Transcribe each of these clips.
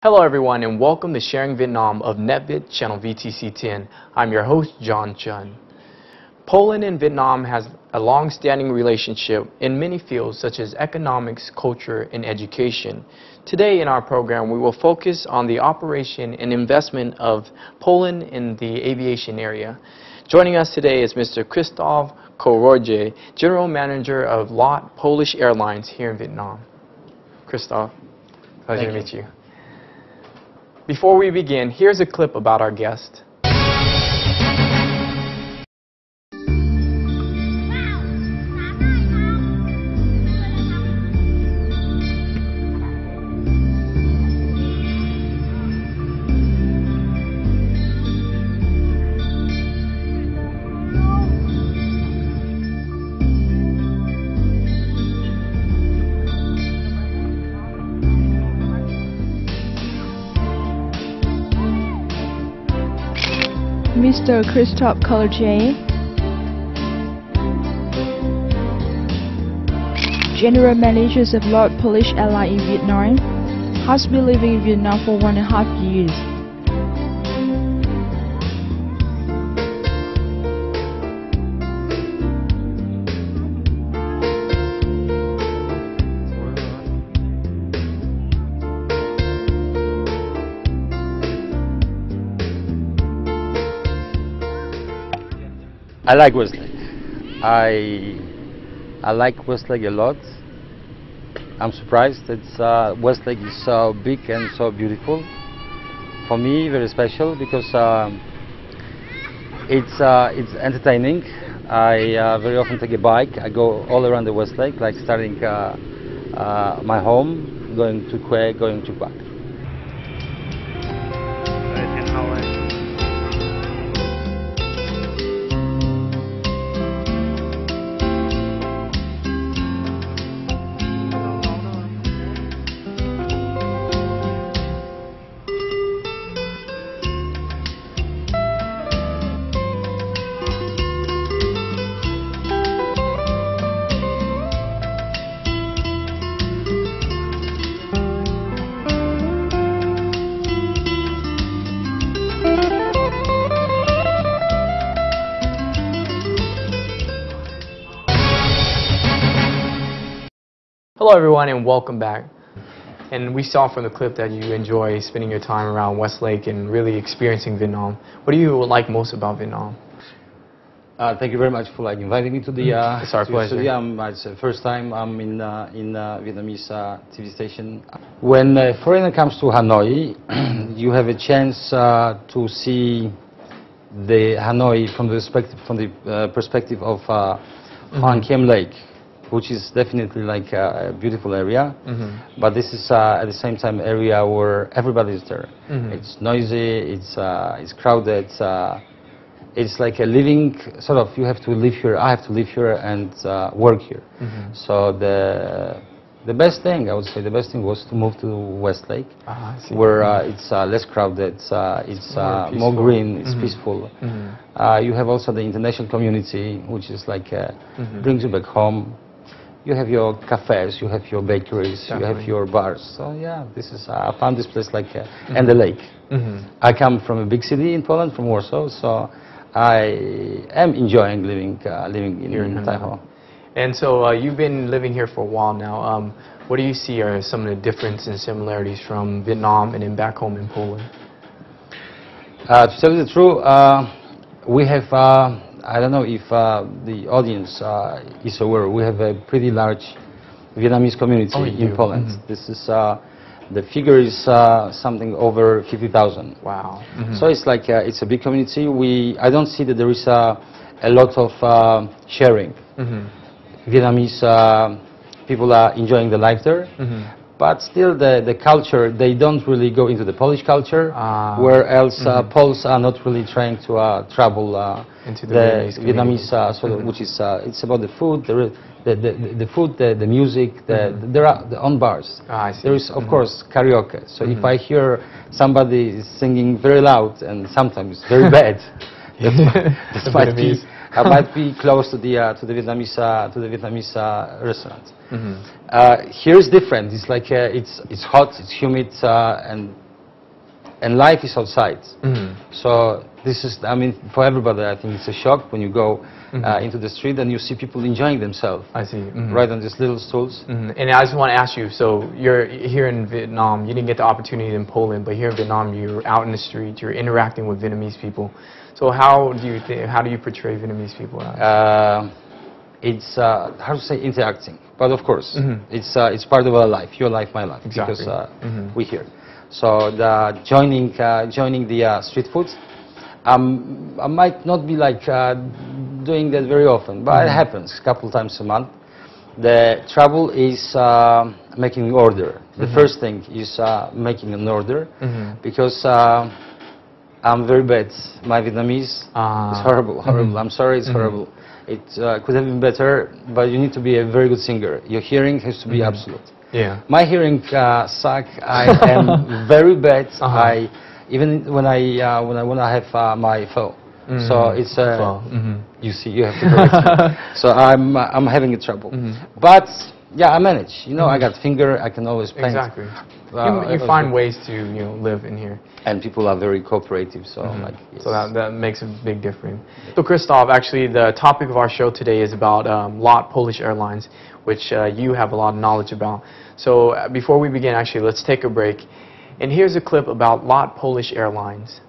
Hello everyone and welcome to Sharing Vietnam of NetVid channel VTC10. I'm your host John Chun. Poland and Vietnam has a long-standing relationship in many fields such as economics, culture, and education. Today in our program we will focus on the operation and investment of Poland in the aviation area. Joining us today is Mr. Krzysztof Koroje, General Manager of LOT Polish Airlines here in Vietnam. Krzysztof, pleasure to meet you. Before we begin, here's a clip about our guest. Mr. Krzysztof Koroje, General Manager of LOT Polish Airlines in Vietnam, has been living in Vietnam for 1.5 years. I like Westlake. I like Westlake a lot. I'm surprised that Westlake is so big and so beautiful. For me, very special because it's entertaining. I very often take a bike. I go all around the Westlake, like starting my home, going to Quay, going to back. Hello everyone and welcome back. And we saw from the clip that you enjoy spending your time around Westlake and really experiencing Vietnam. What do you like most about Vietnam? Thank you very much for inviting me to the it's our pleasure. It's the first time I'm in Vietnamese TV station. When a foreigner comes to Hanoi, you have a chance to see the Hanoi from the perspective of Hoang Kiem Lake, which is definitely like a beautiful area, but this is at the same time area where everybody is there. It's noisy, it's crowded, it's like a living sort of. You have to live here. I have to live here and work here. So the best thing, I would say, the best thing was to move to Westlake, where it's less crowded, it's more green, it's peaceful. You have also the international community, which is like brings you back home. You have your cafes, you have your bakeries, you have your bars. So yeah, this is I found this place like and the lake. I come from a big city in Poland, from Warsaw, so I am enjoying living in Tai Ho. And so you've been living here for a while now. What do you see are some of the differences and similarities from Vietnam and then back home in Poland? To tell you the truth, we have. I don't know if the audience is aware, we have a pretty large Vietnamese community in Poland. This is, the figure is something over 50,000. Wow. So it's like, it's a big community. I don't see that there is a lot of sharing. Vietnamese people are enjoying the life there. But still the culture, they don't really go into the Polish culture, where else Poles are not really trying to travel into the Vietnamese, which is, it's about the food, the food, the music, there are the on bars. There is, of course, karaoke. So if I hear somebody singing very loud and sometimes very bad, that might be close to the Vietnamese restaurant. Here is different. It's like it's hot, it's humid, and and life is outside. So this is, I mean, for everybody, I think it's a shock when you go into the street and you see people enjoying themselves. I see. Right on these little stools. And I just want to ask you, so you're here in Vietnam, you didn't get the opportunity in Poland, but here in Vietnam, you're out in the street, you're interacting with Vietnamese people. So how do you portray Vietnamese people? It's hard to say interacting, but of course, it's part of our life, your life, my life, Exactly. because we're here. So the joining the street food, I might not be like doing that very often, but it happens a couple times a month. The trouble is making an order. The first thing is making an order, because I'm very bad. My Vietnamese is horrible, horrible. I'm sorry, it's horrible. It could have been better, but you need to be a very good singer. Your hearing has to be absolute. Yeah. My hearing suck. I am very bad. Even when I want to have my phone. So it's you see, you have to correct me. So I'm having a trouble. But yeah, I manage. You know, I got finger. I can always paint. Exactly. You find ways to live in here. And people are very cooperative. So like yes. So that makes a big difference. So Krzysztof, actually, the topic of our show today is about LOT Polish Airlines, which you have a lot of knowledge about. So before we begin, actually, let's take a break. And here's a clip about LOT Polish Airlines.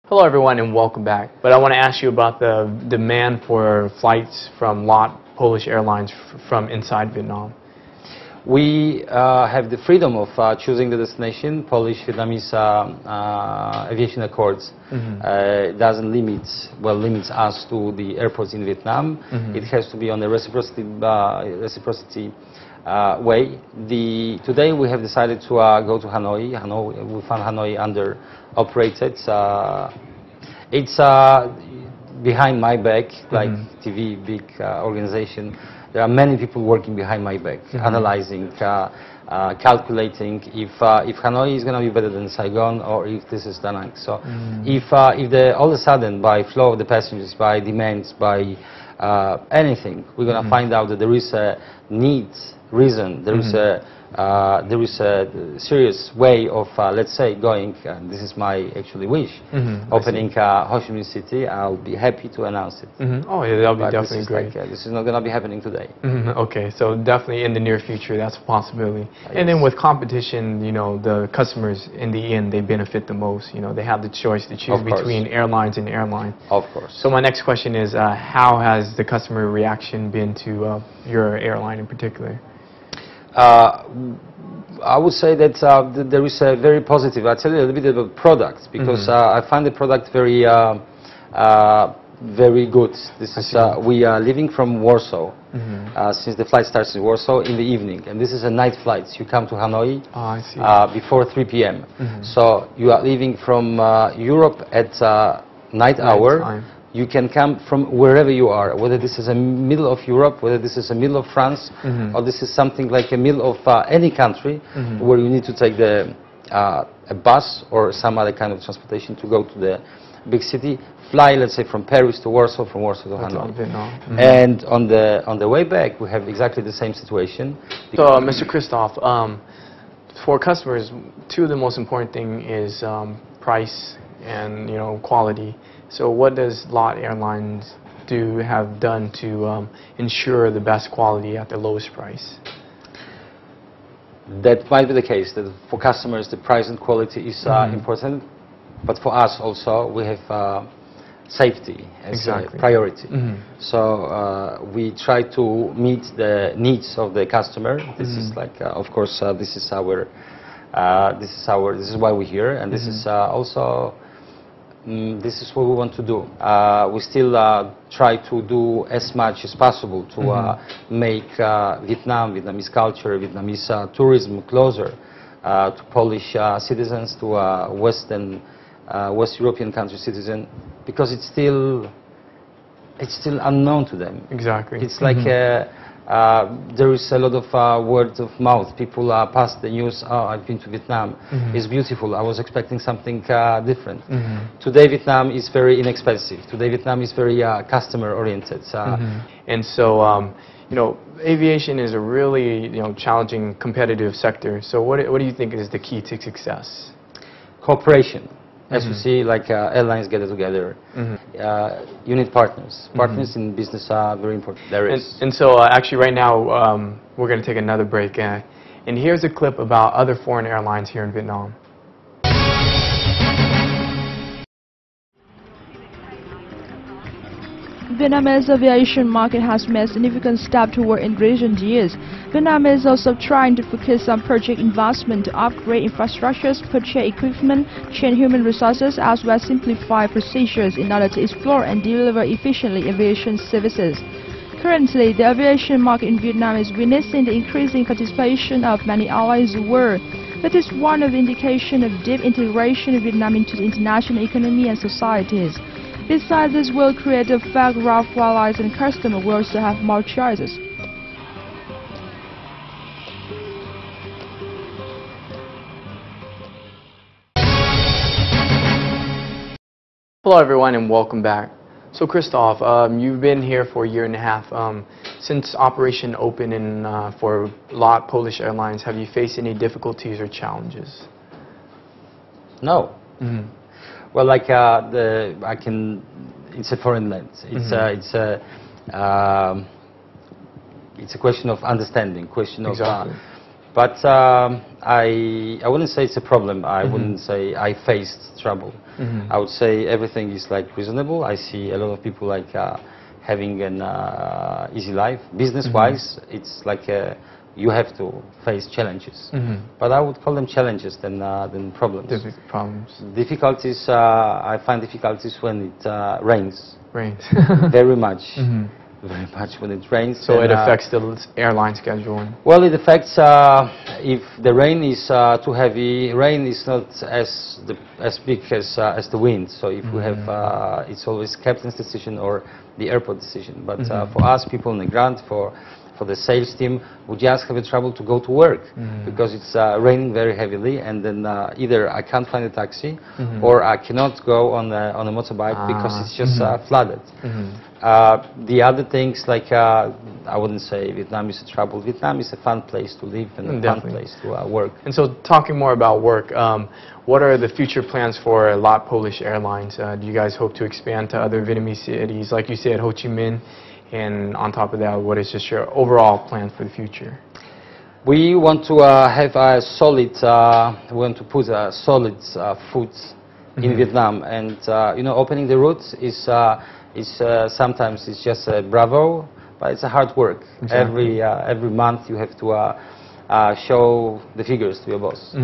Hello everyone and welcome back. But I want to ask you about the demand for flights from LOT Polish Airlines from inside Vietnam. We have the freedom of choosing the destination. Polish-Vietnamese aviation accords doesn't limits us to the airports in Vietnam. It has to be on a reciprocity way. Today we have decided to go to Hanoi. We found Hanoi under operated. It's behind my back, like TV, big organization. There are many people working behind my back, analyzing, calculating if Hanoi is going to be better than Saigon or if this is Da Nang. So if all of a sudden by flow of the passengers, by demands, by anything, we're going to find out that there is a reason, there is a serious way of, let's say, going, and this is my actually wish, opening Ho Chi Minh City. I'll be happy to announce it. Oh, yeah, that'll be But definitely great. Like, this is not going to be happening today. Okay, so definitely in the near future, that's a possibility. And then with competition, the customers, in the end, they benefit the most. They have the choice to choose between airlines and airline. Of course. So my next question is, how has the customer reaction been to your airline in particular? I would say that there is a very positive. I'll tell you a little bit about products, because I find the product very very good. This is we are leaving from Warsaw since the flight starts in Warsaw in the evening, and this is a night flight. You come to Hanoi before 3 p.m. So you are leaving from Europe at night hour. You can come from wherever you are, whether this is a middle of Europe, whether this is a middle of France, or this is something like a middle of any country where you need to take a bus or some other kind of transportation to go to the big city. Fly, let's say, from Paris to Warsaw, from Warsaw to Hanoi. And on the way back, we have exactly the same situation. So, Mr. Krzysztof, for customers, two of the most important things is price and quality. So what does LOT Airlines have done to ensure the best quality at the lowest price? That might be the case, that for customers the price and quality is important, but for us also we have safety as a priority. So we try to meet the needs of the customer. This is like, of course, this is why we're here, and this is also. This is what we want to do. We still try to do as much as possible to make Vietnamese culture, Vietnamese tourism closer to Polish citizens, to West European country citizens, because it's still unknown to them. Exactly. It's like there is a lot of word of mouth. People pass the news, oh, I've been to Vietnam. It's beautiful. I was expecting something different. Today Vietnam is very inexpensive. Today Vietnam is very customer oriented. And so you know, aviation is a really, you know, challenging, competitive sector. So what do you think is the key to success? Cooperation. As you see, like airlines get together, you need partners. Partners in business are very important. And so actually right now we're going to take another break. And here's a clip about other foreign airlines here in Vietnam. Vietnamese aviation market has made significant steps toward in recent years. Vietnam is also trying to focus on project investment to upgrade infrastructures, purchase equipment, change human resources, as well as simplify procedures in order to explore and deliver efficiently aviation services. Currently, the aviation market in Vietnam is witnessing the increasing participation of many airlines in the world. That is one of the indications of deep integration of Vietnam into the international economy and societies. Besides, this will create a fair graph for allies and customers will also have more choices. Hello everyone and welcome back. So Christoph, you've been here for a year and a half. Since operation opened for LOT Polish Airlines, have you faced any difficulties or challenges? No. Well, like it's a foreign land. It's a question of understanding, Exactly. But I wouldn't say it's a problem. I wouldn't say I faced trouble. I would say everything is like reasonable. I see a lot of people like having an easy life. Business-wise, it's like you have to face challenges. But I would call them challenges than problems. Difficulties, I find difficulties when it rains. Very much. Very much when it rains. So it affects the airline scheduling? Well, it affects if the rain is too heavy. Rain is not as big as the wind. So if we have, it's always captain's decision or the airport decision. But for us, people on the ground, for the sales team, we just have a trouble to go to work because it's raining very heavily, and then either I can't find a taxi or I cannot go on a motorbike because it's just flooded. The other things, like I wouldn't say Vietnam is a trouble. Vietnam is a fun place to live and a fun place to work. And so, talking more about work, what are the future plans for LOT Polish Airlines? Do you guys hope to expand to other Vietnamese cities, like you said, Ho Chi Minh? And on top of that, what is just your overall plan for the future? We want to have a solid, we want to put a solid foot in Vietnam, and you know, opening the routes is sometimes it's just bravo, but it's a hard work. Exactly. Every month you have to show the figures to your boss.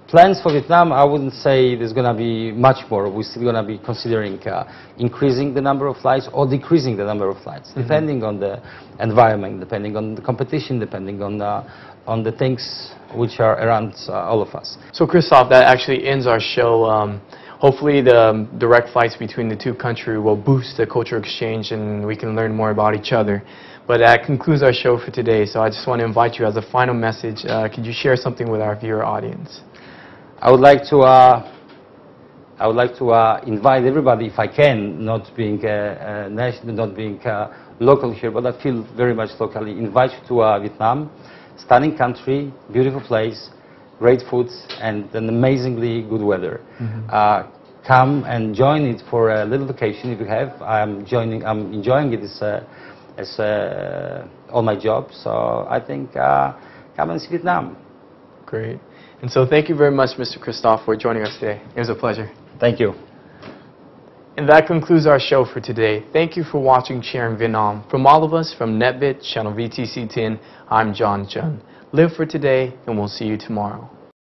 Plans for Vietnam, I wouldn't say there's going to be much more. We're still going to be considering increasing the number of flights or decreasing the number of flights, depending on the environment, depending on the competition, depending on the things which are around all of us. So Christoph, that actually ends our show. Hopefully the direct flights between the two countries will boost the cultural exchange and we can learn more about each other. But that concludes our show for today, so I just want to invite you as a final message. Could you share something with our viewer audience? I would like to invite everybody, if I can, not being national, not being local here, but I feel very much locally, invite you to Vietnam. Stunning country, beautiful place, great food, and an amazingly good weather. Come and join it for a little vacation if you have. I'm enjoying it as all my job. So I think come and see Vietnam. Great. And so thank you very much, Mr. Christoph, for joining us today. It was a pleasure. Thank you. And that concludes our show for today. Thank you for watching Sharing Vietnam. From all of us from NetVit, channel VTC 10, I'm John Chun. Live for today, and we'll see you tomorrow.